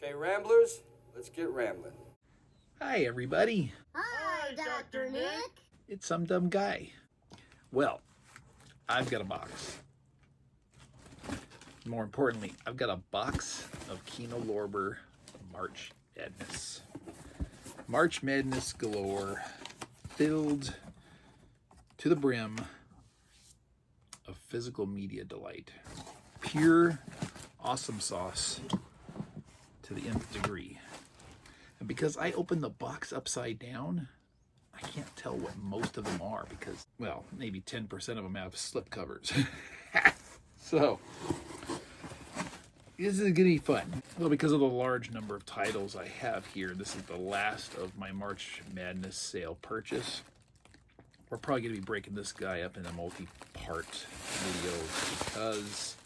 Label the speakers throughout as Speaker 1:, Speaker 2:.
Speaker 1: Okay, Ramblers, let's get rambling.
Speaker 2: Hi, everybody.
Speaker 3: Hi, Dr. Nick.
Speaker 2: It's Some Dumb Guy. Well, I've got a box. More importantly, I've got a box of Kino Lorber March Madness. March Madness galore, filled to the brim of physical media delight. Pure awesome sauce to the nth degree. And because I opened the box upside down, I can't tell what most of them are because, well, maybe 10% of them have slip covers. So, this is going to be fun. Well, because of the large number of titles I have here, this is the last of my March Madness sale purchase. We're probably going to be breaking this guy up into multi-part videos because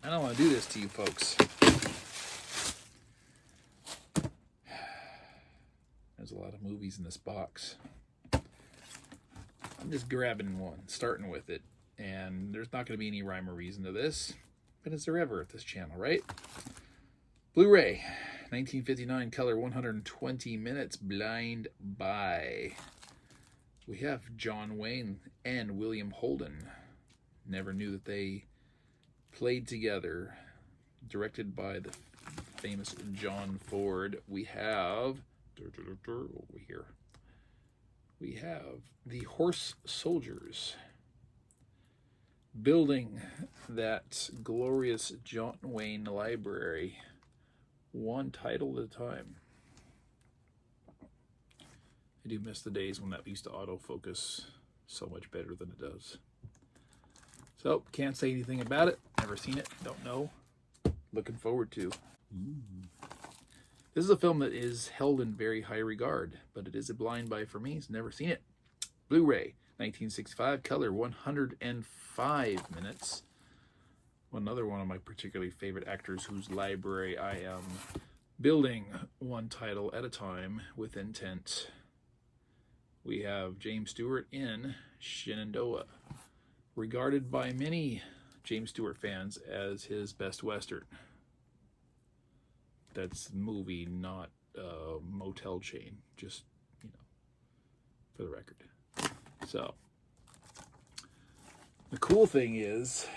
Speaker 2: I don't want to do this to you folks. There's a lot of movies in this box. I'm just grabbing one, starting with it, and there's not going to be any rhyme or reason to this, but is there ever at this channel, right? Blu-ray, 1959, color, 120 minutes, blind buy. We have John Wayne and William Holden. Never knew that they played together. Directed by the famous John Ford. We have over here. We have the Horse Soldiers building that glorious John Wayne library, one title at a time. I do miss the days when that used to autofocus so much better than it does. So, can't say anything about it. Never seen it. Don't know. Looking forward to. This is a film that is held in very high regard, but it is a blind buy for me. It's never seen it. Blu-ray, 1965, color, 105 minutes. Another one of my particularly favorite actors whose library I am building one title at a time with intent. We have James Stewart in Shenandoah, regarded by many James Stewart fans as his best Western. That's a movie, not a motel chain, just, you know, for the record. So, the cool thing is,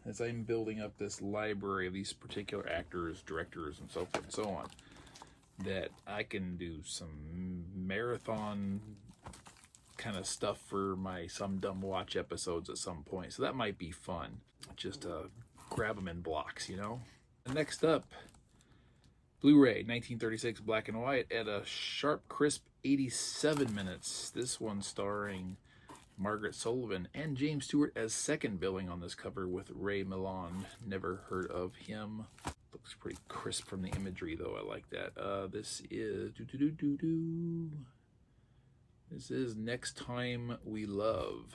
Speaker 2: as I'm building up this library of these particular actors, directors, and so forth and so on, that I can do some marathon kind of stuff for my Some Dumb Watch episodes at some point. So that might be fun. Just grab them in blocks, you know. And next up, Blu-ray, 1936, black and white, at a sharp, crisp 87 minutes. This one starring Margaret Sullivan and James Stewart as second billing on this cover with Ray Milland. Never heard of him. Looks pretty crisp from the imagery, though. I like that. This is... This is Next Time We Love.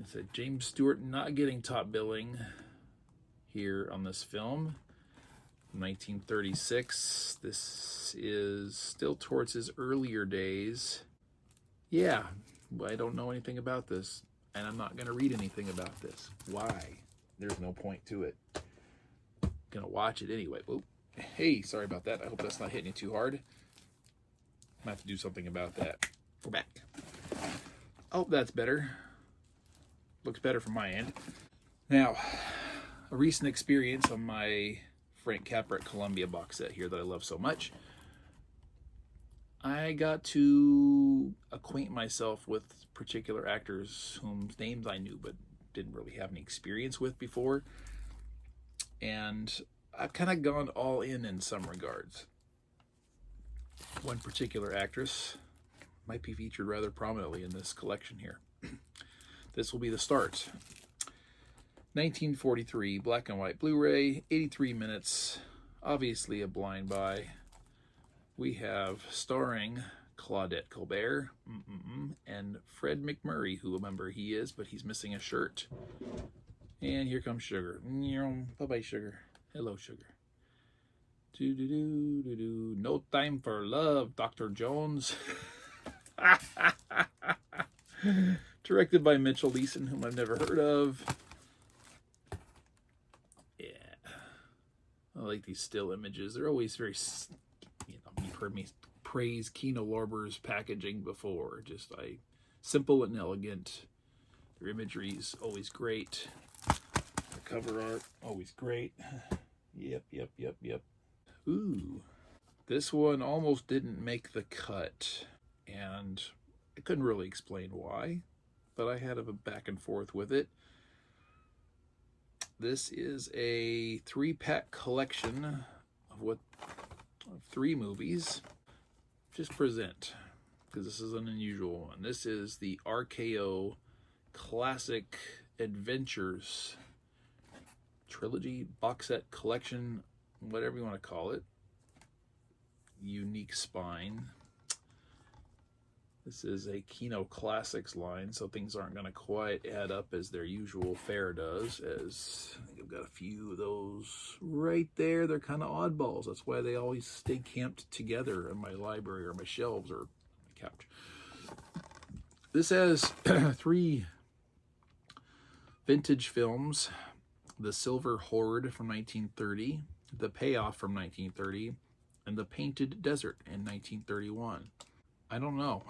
Speaker 2: It's a James Stewart not getting top billing here on this film. 1936. This is still towards his earlier days. Yeah, I don't know anything about this, and I'm not going to read anything about this. Why? There's no point to it. Gonna watch it anyway. Whoa. Hey, sorry about that. I hope that's not hitting you too hard. I have to do something about that. Go back. Oh, that's better. Looks better from my end. Now, a recent experience on my Frank Capra at Columbia box set here that I love so much. I got to acquaint myself with particular actors whose names I knew but didn't really have any experience with before. And I've kind of gone all in some regards. One particular actress might be featured rather prominently in this collection here. This will be the start. 1943, black and white Blu-ray, 83 minutes, obviously a blind buy. We have starring Claudette Colbert and Fred McMurray, who remember he is, but he's missing a shirt. And here comes Sugar. Bye-bye, Sugar. Hello, Sugar. No Time for Love, Dr. Jones. Directed by Mitchell Leeson, whom I've never heard of. Yeah. like these still images. They're always very, you've heard me praise Kino Lorber's packaging before. Just simple and elegant. Their imagery's always great. The cover art, always great. Yep. Ooh. This one almost didn't make the cut. And I couldn't really explain why, but I had a back and forth with it. This is a 3-pack collection of 3 movies. Just present, because this is an unusual one. This is the RKO Classic Adventures Trilogy Box Set Collection, whatever you want to call it. Unique spine. This is a Kino Classics line, so things aren't going to quite add up as their usual fare does, as I think I've got a few of those right there. They're kind of oddballs. That's why they always stay camped together in my library or my shelves or my couch. This has 3 vintage films. The Silver Horde from 1930, The Payoff from 1930, and The Painted Desert in 1931. I don't know.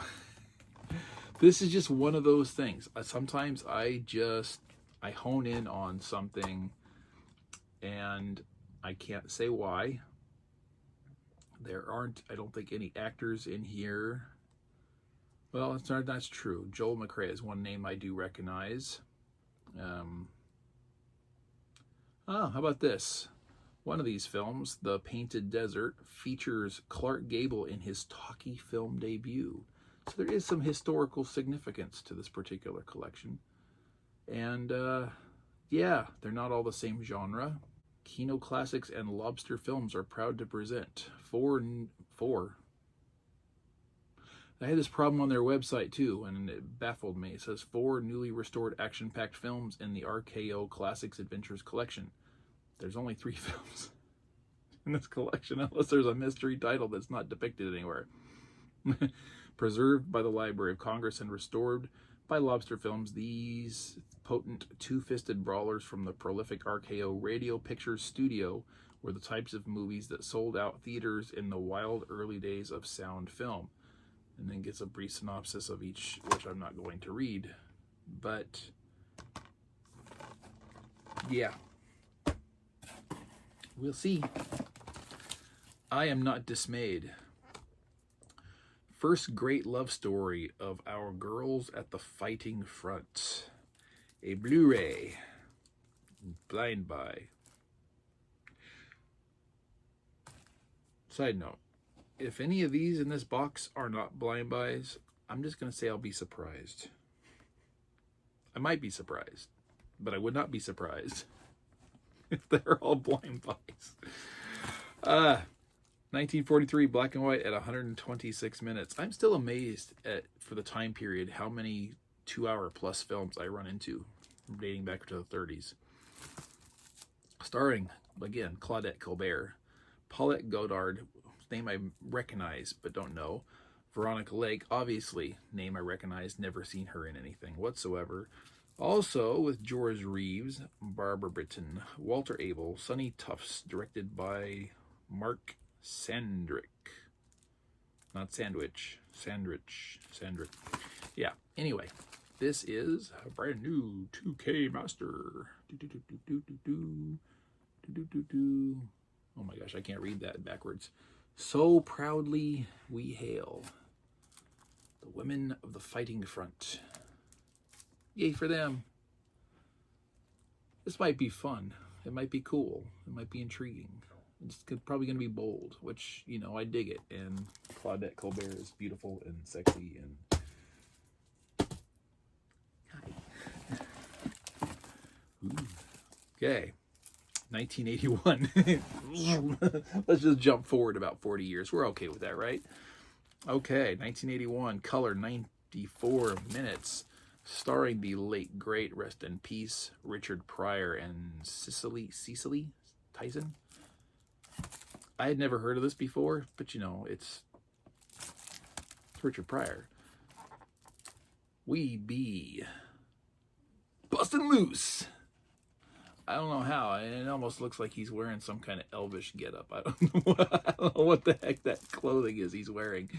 Speaker 2: This is just one of those things. Sometimes I hone in on something and I can't say why. There aren't, I don't think, any actors in here. Well, that's true. Joel McCrea is one name I do recognize. How about this? One of these films, The Painted Desert, features Clark Gable in his talkie film debut. So there is some historical significance to this particular collection. And yeah, they're not all the same genre. Kino Classics and Lobster Films are proud to present four. I had this problem on their website too, and it baffled me. It says 4 newly restored action-packed films in the RKO Classics Adventures collection. There's only 3 films in this collection, unless there's a mystery title that's not depicted anywhere. Preserved by the Library of Congress and restored by Lobster Films, these potent two-fisted brawlers from the prolific RKO Radio Pictures studio were the types of movies that sold out theaters in the wild early days of sound film. And then gets a brief synopsis of each, which I'm not going to read. But yeah, we'll see. I am not dismayed. First great love story of our girls at the fighting front. A Blu-ray. Blind buy. Side note. If any of these in this box are not blind buys, I'm just going to say I'll be surprised. I might be surprised, but I would not be surprised if they're all blind buys. 1943, black and white at 126 minutes. I'm still amazed at, for the time period, how many 2-hour plus films I run into, dating back to the 30s. Starring, again, Claudette Colbert, Paulette Goddard, name I recognize but don't know, Veronica Lake, obviously, name I recognize, never seen her in anything whatsoever. Also with George Reeves, Barbara Britton, Walter Abel, Sonny Tufts, directed by Mark Sandrick. Not Sandwich. Sandrich. Yeah, anyway, this is a brand new 2K Master. Oh my gosh, I can't read that backwards. So proudly we hail the women of the fighting front. Yay for them. This might be fun. It might be cool. It might be intriguing. It's probably going to be bold, which, you know, I dig it. And Claudette Colbert is beautiful and sexy and... Hi. Ooh. Okay. 1981. Let's just jump forward about 40 years. We're okay with that, right? Okay, 1981, color 94 minutes, starring the late, great, rest in peace, Richard Pryor and Cicely Tyson. I had never heard of this before, but you know, it's Richard Pryor. We be bustin' loose. I don't know how. It almost looks like he's wearing some kind of elvish getup. I don't know what the heck that clothing is he's wearing.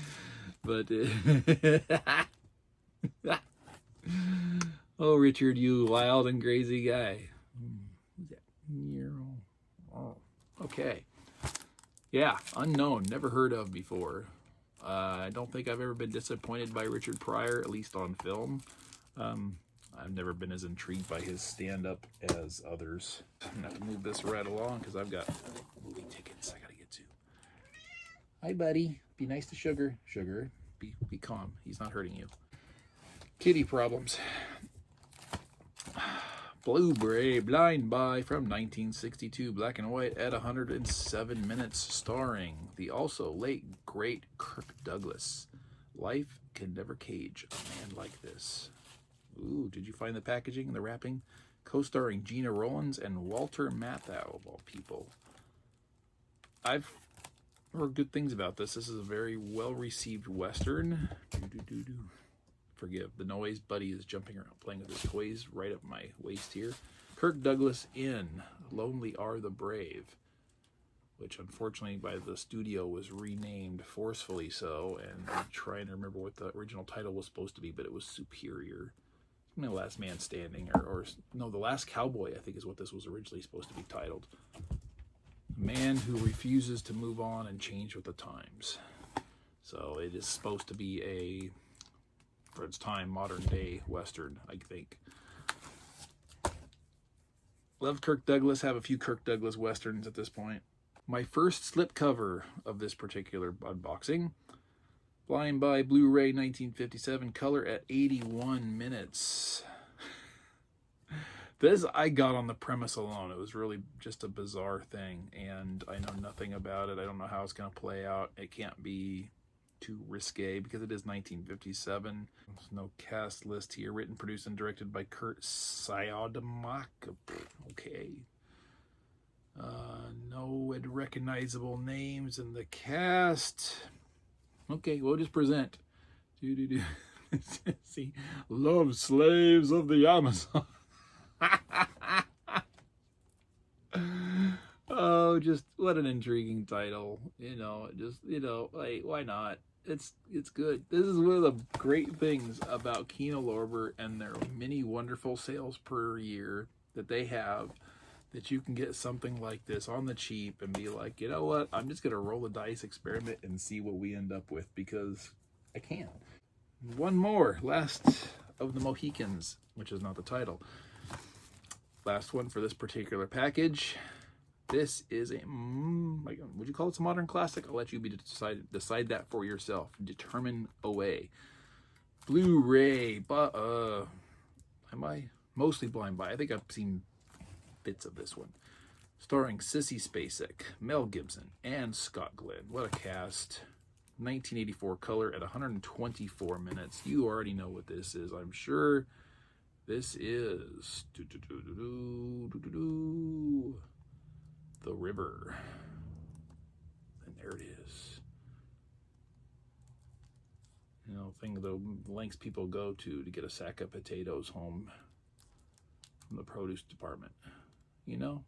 Speaker 2: But oh, Richard, you wild and crazy guy. Oh, okay. Yeah, unknown, never heard of before. I don't think I've ever been disappointed by Richard Pryor, at least on film. I've never been as intrigued by his stand-up as others. I'm gonna have to move this right along because I've got movie tickets I gotta get to. Hi, buddy. Be nice to Sugar. Sugar, be calm. He's not hurting you. Kitty problems. Blu-ray Blind Buy from 1962, black and white at 107 minutes, starring the also late great Kirk Douglas. Life can never cage a man like this. Ooh, did you find the packaging and the wrapping? Co-starring Gina Rollins and Walter Matthau, of all people. I've heard good things about this. This is a very well-received Western. Forgive the noise. Buddy is jumping around playing with his toys right up my waist here. Kirk Douglas in Lonely Are the Brave, which unfortunately by the studio was renamed forcefully so, and I'm trying to remember what the original title was supposed to be, but it was Superior. The Last Man Standing, or no, The Last Cowboy, I think is what this was originally supposed to be titled. A man who refuses to move on and change with the times. So it is supposed to be a, for its time, modern day Western, I think. Love Kirk Douglas, have a few Kirk Douglas Westerns at this point. My first slipcover of this particular unboxing. Blind Buy Blu-ray 1957, color at 81 minutes. This I got on the premise alone. It was really just a bizarre thing, and I know nothing about it. I don't know how it's going to play out. It can't be too risque because it is 1957. There's no cast list here. Written, produced, and directed by Kurt Siodmak. Okay. No recognizable names in the cast. Okay, we'll just present. See, Love Slaves of the Amazon. Oh, just what an intriguing title. Like, why not? It's good. This is one of the great things about Kino Lorber and their many wonderful sales per year that they have, that you can get something like this on the cheap and be like, you know what, I'm just going to roll the dice, experiment, and see what we end up with, because I can. One more, Last of the Mohicans, which is not the title. Last one for this particular package. This is a, would you call it a modern classic? I'll let you decide that for yourself. Determine away. Blu-ray, but am I mostly Blind Buy? I think I've seen bits of this one. Starring Sissy Spacek, Mel Gibson, and Scott Glenn. What a cast. 1984 color at 124 minutes. You already know what this is, I'm sure. This is The River. And there it is. You know, thing the lengths people go to get a sack of potatoes home from the produce department. You know,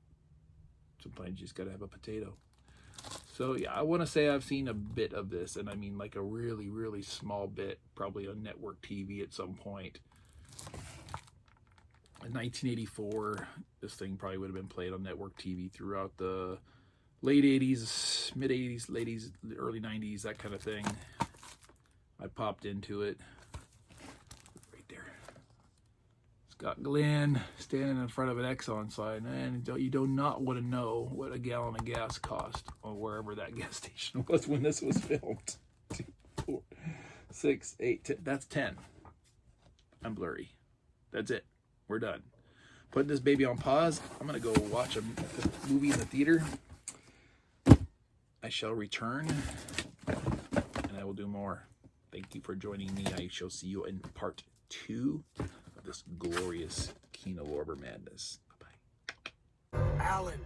Speaker 2: sometimes you just gotta have a potato. So yeah, I want to say I've seen a bit of this, and I mean like a really, really small bit, probably on network TV at some point. In 1984, this thing probably would have been played on network TV throughout the late 80s, mid 80s, early 90s, that kind of thing. I popped into it. Right there. Scott Glenn standing in front of an Exxon sign, and you do not want to know what a gallon of gas cost, or wherever that gas station was when this was filmed. 2, 4, 6, 8, 10. That's 10. I'm blurry. That's it. We're done. Put this baby on pause. I'm going to go watch a movie in the theater. I shall return, and I will do more. Thank you for joining me. I shall see you in part 2 of this glorious Kino Lorber madness. Bye-bye.
Speaker 1: Alan.